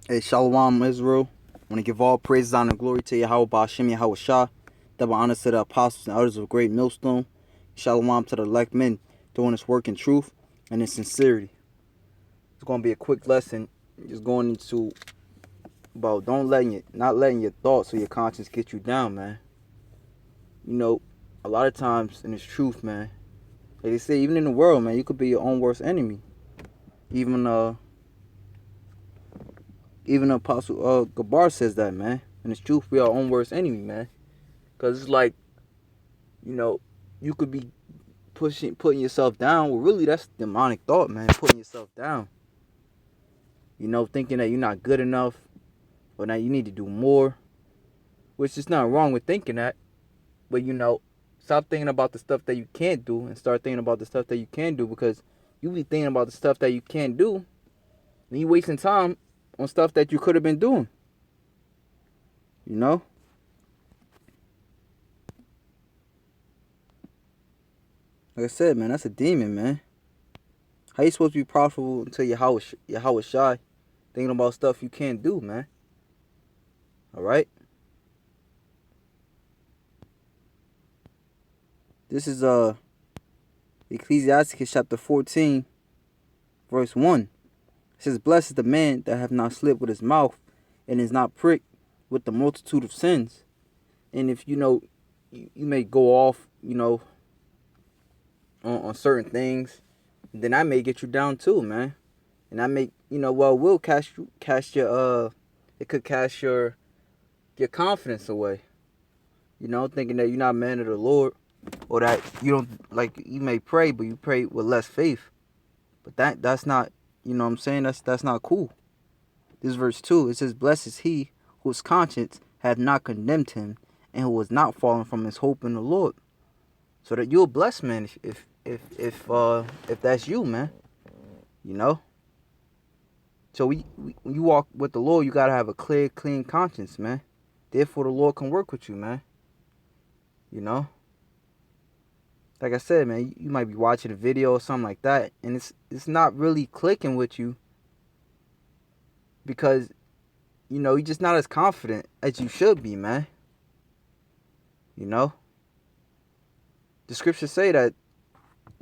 Hey, Shalom, Israel. I want to give all praises, honor, and glory to YAHAWASHI, YAHAWASHI. Double honors to the apostles and elders of great millstone. Shalom to the elect men doing this work in truth and in sincerity. It's going to be a quick lesson, just going into about not letting your thoughts or your conscience get you down, man. You know, a lot of times in this truth, man, like they say, even in the world, man, you could be your own worst enemy. Even Apostle Gabar says that, man. In this truth, we are our own worst enemy, man. Because it's like, you know, you could be putting yourself down. Well, really, that's demonic thought, man. Putting yourself down. You know, thinking that you're not good enough or that you need to do more. Which is not wrong with thinking that. But, you know, stop thinking about the stuff that you can't do and start thinking about the stuff that you can do. Because you be thinking about the stuff that you can't do, and you wasting time on stuff that you could have been doing. You know? Like I said, man, that's a demon, man. How you supposed to be profitable until your shy, thinking about stuff you can't do, man? All right. This is Ecclesiasticus chapter 14, verse 1. It says, "Blessed is the man that hath not slipped with his mouth, and is not pricked with the multitude of sins." And if you know, you may go off, you know, on certain things, then that may get you down too, man. And that may, you know, well, will cast your it could cast your confidence away. You know, thinking that you're not a man of the Lord, or that you don't, like, you may pray, but you pray with less faith. But that's not, you know what I'm saying? That's not cool. This verse 2, it says, "Blessed is he whose conscience hath not condemned him, and who was not fallen from his hope in the Lord." So that you're a blessed man if that's you, man. You know? So when you walk with the Lord, you gotta have a clear, clean conscience, man. Therefore the Lord can work with you, man. You know? Like I said, man, you might be watching a video or something like that, and it's not really clicking with you because, you know, you're just not as confident as you should be, man. You know? The scriptures say that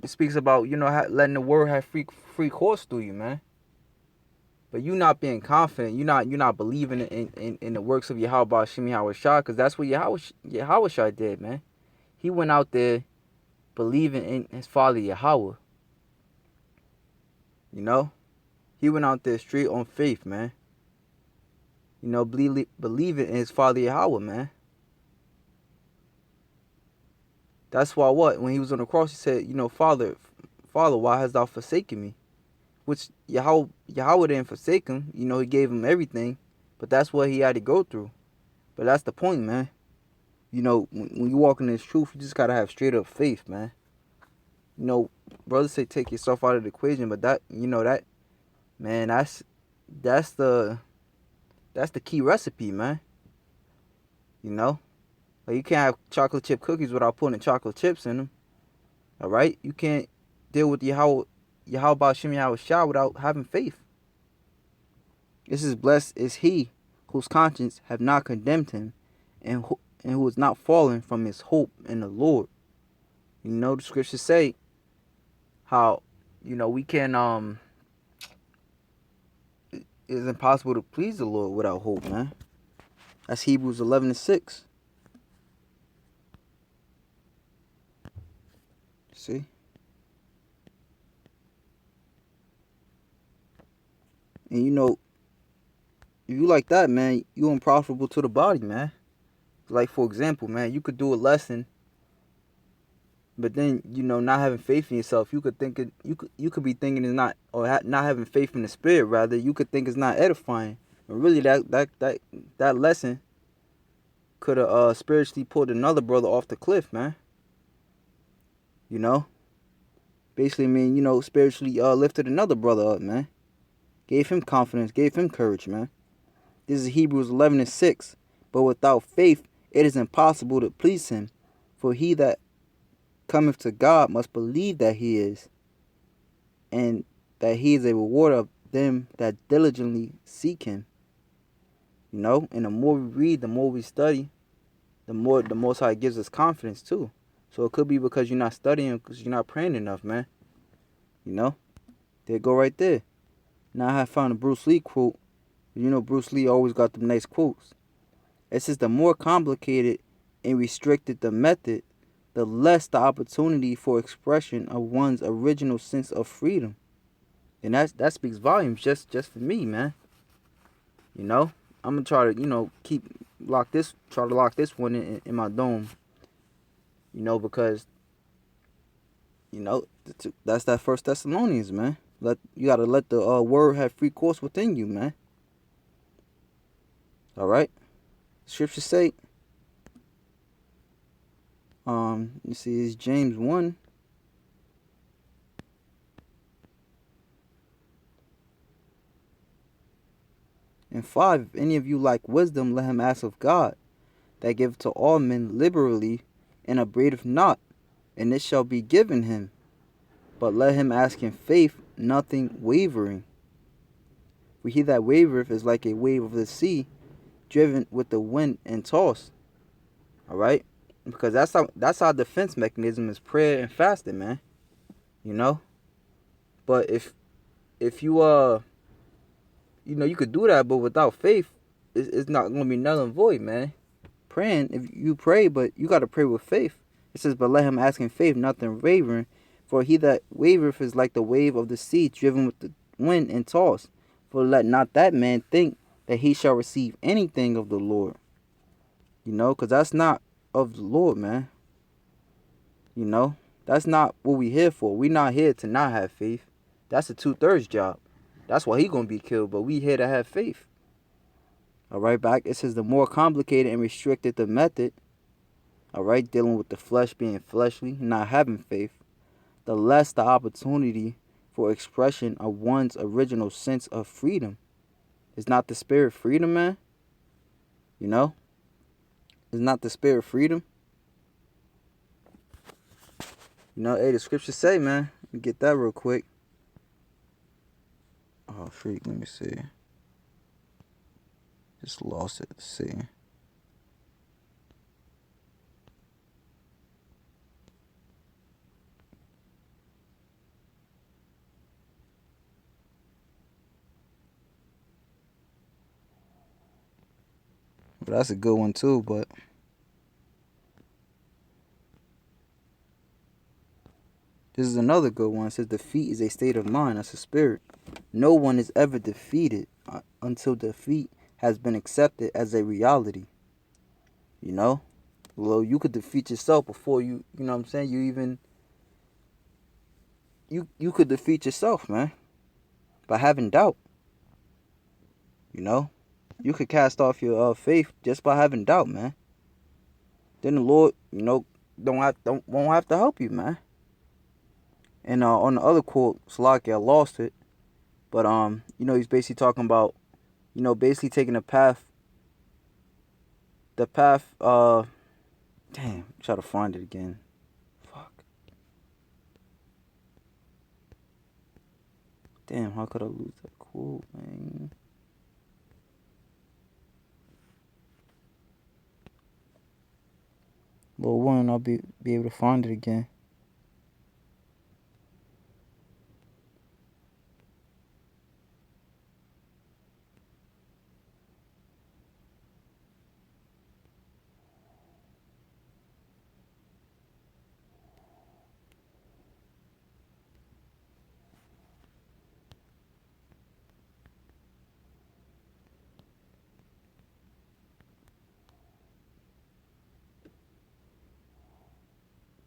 it speaks about, you know, letting the word have free course through you, man. But you not being confident, you're not believing in the works of YAHAWASHI, YAHAWASHI, because that's what YAHAWASHI did, man. He went out there believing in his father Yahweh. You know? He went out there straight on faith, man. You know, believing in his father Yahweh, man. That's why when he was on the cross, he said, you know, Father, why hast thou forsaken me? Which Yahweh didn't forsake him. You know, he gave him everything. But that's what he had to go through. But that's the point, man. You know, when you walk in this truth, you just got to have straight up faith, man. You know, brothers say take yourself out of the equation, but that, you know, that, man, that's the key recipe, man. You know? Like, you can't have chocolate chip cookies without putting chocolate chips in them. All right? You can't deal with Yahweh Shim Yahweh Shah without having faith. This is blessed is he whose conscience have not condemned him, and who is not fallen from his hope in the Lord. You know, the scriptures say how, you know, we can it is impossible to please the Lord without hope, man. That's Hebrews 11:6. See? And you know, if you like that, man, you unprofitable to the body, man. Like, for example, man, you could do a lesson, but then, you know, not having faith in yourself, you could be thinking it's not, or not having faith in the spirit, rather, you could think it's not edifying. But really, that lesson could have spiritually pulled another brother off the cliff, man. You know, basically, I mean, you know, spiritually lifted another brother up, man. Gave him confidence, gave him courage, man. This is Hebrews 11:6. But without faith, it is impossible to please him. For he that cometh to God must believe that he is, and that he is a rewarder of them that diligently seek him. You know, and the more we read, the more we study, the Most High gives us confidence too. So it could be because you're not studying, because you're not praying enough, man. You know, there go right there. Now I have found a Bruce Lee quote. You know, Bruce Lee always got them nice quotes. It says, the more complicated and restricted the method, the less the opportunity for expression of one's original sense of freedom. And that speaks volumes just for me, man. You know, I'm gonna try to try to lock this one in my dome. You know, because you know that's that First Thessalonians, man. You gotta let the word have free course within you, man. All right. Scriptures say, you see, it's James 1. And 5, if any of you lack wisdom, let him ask of God, that giveth to all men liberally, and upbraideth not, and it shall be given him. But let him ask in faith, nothing wavering. For he that wavereth is like a wave of the sea, driven with the wind and tossed. All right? Because that's our defense mechanism is prayer and fasting, man. You know? But if you you could do that, but without faith, it's not gonna be null and void, man. Praying, if you pray, but you gotta pray with faith. It says, but let him ask in faith, nothing wavering. For he that wavereth is like the wave of the sea, driven with the wind and tossed. For let not that man think that he shall receive anything of the Lord. You know, because that's not of the Lord, man. You know, that's not what we here for. We not here to not have faith. That's a 2/3 job. That's why he gonna be killed. But we here to have faith. All right, back. It says the more complicated and restricted the method. All right, dealing with the flesh being fleshly, not having faith, the less the opportunity for expression of one's original sense of freedom. Is not the spirit freedom, man? You know, is not the spirit freedom. You know, hey, the scriptures say, man. Let me get that real quick. Oh, freak. Let me see. Just lost it. Let's see. But that's a good one too. But this is another good one. It says defeat is a state of mind. That's a spirit. No one is ever defeated until defeat has been accepted as a reality. You know? Well, you could defeat yourself before you know what I'm saying? You could defeat yourself, man, by having doubt. You know? You could cast off your faith just by having doubt, man. Then the Lord, you know, won't have to help you, man. And on the other quote, Salaki, I lost it. But you know, he's basically talking about, you know, basically taking the path damn, try to find it again. Fuck. Damn, how could I lose that quote, man? Lord willing, I'll be able to find it again.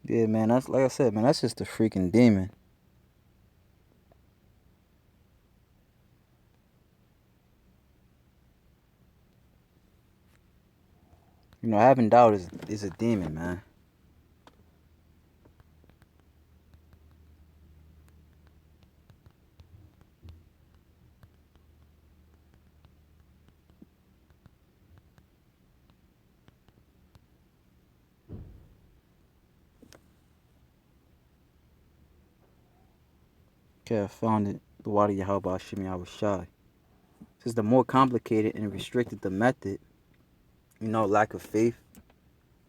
Yeah, man, that's like I said, man, that's just a freaking demon. You know, having doubt is a demon, man. Okay, I found it. The water YAHAWASHI. Since the more complicated and restricted the method, lack of faith,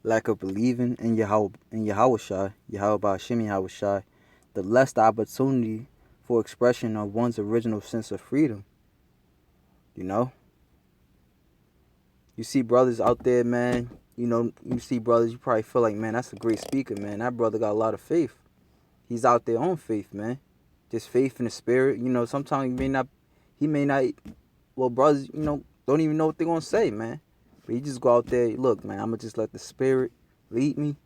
lack of believing in Yahawashai, Yahawashai, the less the opportunity for expression of one's original sense of freedom. You know? You see brothers out there, man. You see brothers, you probably feel like, man, that's a great speaker, man. That brother got a lot of faith. He's out there on faith, man. Just faith in the spirit. Sometimes he may not, well, brothers, don't even know what they're going to say, man. But you just go out there, look, man, I'm going to just let the spirit lead me.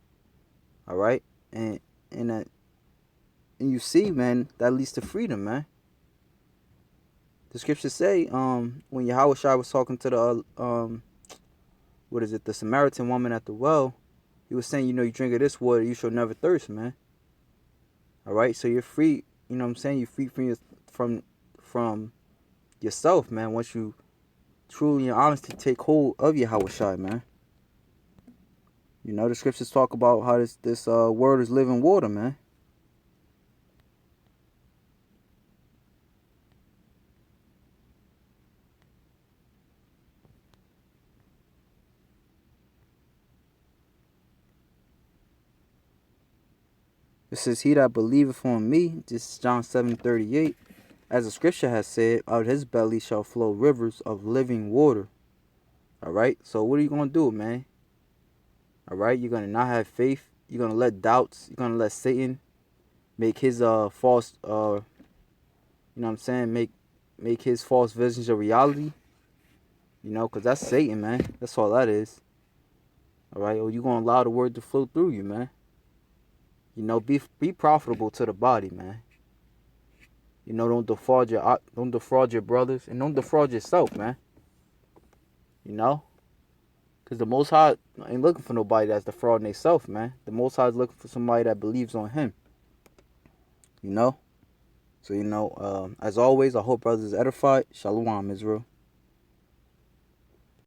All right? And you see, man, that leads to freedom, man. The scriptures say, when Yahawashi was talking to the Samaritan woman at the well, he was saying, you drink of this water, you shall never thirst, man. All right? So you're free, you know what I'm saying? You're free from yourself, man, once you truly and honestly take hold of Yahawashi, man. The scriptures talk about how this word is living water, man. It says, he that believeth on me, this is John 7:38, as the scripture has said, out of his belly shall flow rivers of living water. All right? So what are you going to do, man? All right? You're going to not have faith. You're going to let doubts. You're going to let Satan make his false, make his false visions a reality. Because that's Satan, man. That's all that is. All right? Or you're going to allow the word to flow through you, man. Be profitable to the body, man. Don't defraud your brothers, and don't defraud yourself, man. Because the Most High ain't looking for nobody that's defrauding themselves, man. The Most High is looking for somebody that believes on Him. So as always, I hope brothers is edified. Shalom, Israel.